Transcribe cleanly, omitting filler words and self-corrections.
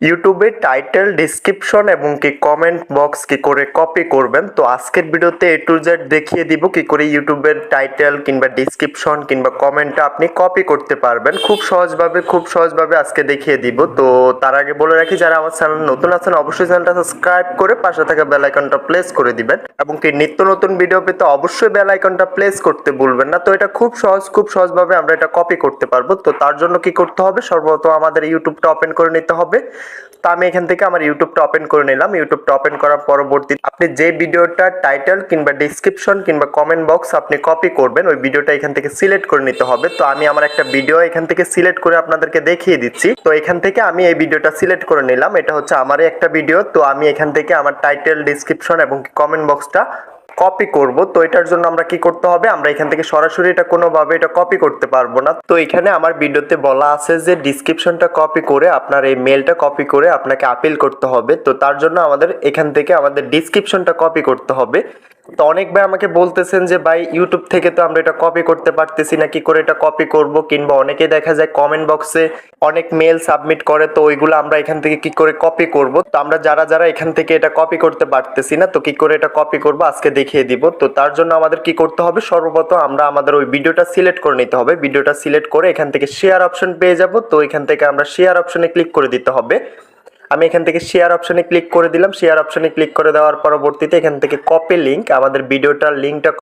ইউটিউবে title, description এবং কি কমেন্ট বক্স কি করে কপি করবেন। তো আজকের ভিডিওতে এ টু জেড দেখিয়ে দিব কি করে ইউটিউবের টাইটেল কিংবা ডেসক্রিপশন কিংবা কমেন্টটা আপনি কপি করতে পারবেন খুব সহজভাবে আজকে দেখিয়ে দিব। তো তার আগে বলে রাখি, যারা আমার চ্যানেল নতুন আছেন অবশ্যই চ্যানেলটা সাবস্ক্রাইব করে পাশে থাকা বেল আইকনটা প্রেস করে দিবেন এবং কি নিত্য নতুন ভিডিও পেতে অবশ্যই বেল আইকনটা প্রেস করতে ভুলবেন না। তো এটা খুব সহজভাবে আমরা এটা কপি করতে পারবো। তো তার জন্য কি করতে হবে, সর্বপ্রথম আমাদের ইউটিউবটা ওপেন করে নিতে হবে। তো আমি এখান থেকে আমার ইউটিউবটা ওপেন করে নিলাম। ইউটিউবটা ওপেন করার পরবর্তীতে আপনি যে ভিডিওটা টাইটেল কিংবা ডেসক্রিপশন কিংবা কমেন্ট বক্স আপনি কপি করবেন, ওই ভিডিওটা এখান থেকে সিলেক্ট করে নিতে হবে। তো আমি আমার একটা ভিডিও এখান থেকে সিলেক্ট করে আপনাদেরকে দেখিয়ে দিচ্ছি। তো এখান থেকে আমি এই ভিডিওটা সিলেক্ট করে নিলাম, এটা হচ্ছে আমারই একটা ভিডিও। তো আমি এখান থেকে আমার টাইটেল, ডেসক্রিপশন এবং কমেন্ট বক্সটা কপি করব। তো এটার জন্য আমরা কি করতে হবে, আমরা এখান থেকে সরাসরি এটা কোনোভাবে এটা কপি করতে পারবো না। তো এখানে আমার ভিডিওতে বলা আছে যে ডিসক্রিপশনটা কপি করে আপনার এই মেলটা কপি করে আপনাকে আপিল করতে হবে। তো তার জন্য আমাদের এখান থেকে আমাদের ডিসক্রিপশনটা কপি করতে হবে। তো অনেক ভাই আমাকে বলতেছেন যে ভাই ইউটিউব থেকে তো আমরা এটা কপি করতে পারতেছি না, কি করে এটা কপি করব, কিংবা অনেকে দেখা যায় কমেন্ট বক্সে অনেক মেল সাবমিট করে, তো ওইগুলো আমরা এখান থেকে কি করে কপি করব। তো আমরা যারা এখান থেকে এটা কপি করতে পারতেছি না, তো কি করে এটা কপি করব আজকে দেখিয়ে দিব। তো তার জন্য আমাদের কি করতে হবে, সর্বপ্রথম আমরা আমাদের ওই ভিডিওটা সিলেক্ট করে নিতে হবে। ভিডিওটা সিলেক্ট করে এখান থেকে শেয়ার অপশন পেয়ে যাব। তো এখান থেকে আমরা শেয়ার অপশনে ক্লিক করে দিতে হবে। আমি এখান থেকে শেয়ার অপশনে ক্লিক করে দিলাম। শেয়ার অপশনে ক্লিক করে দেওয়ার পরবর্তীতে এখান থেকে কপি লিংক, আমাদের ভিডিওটার লিঙ্কটা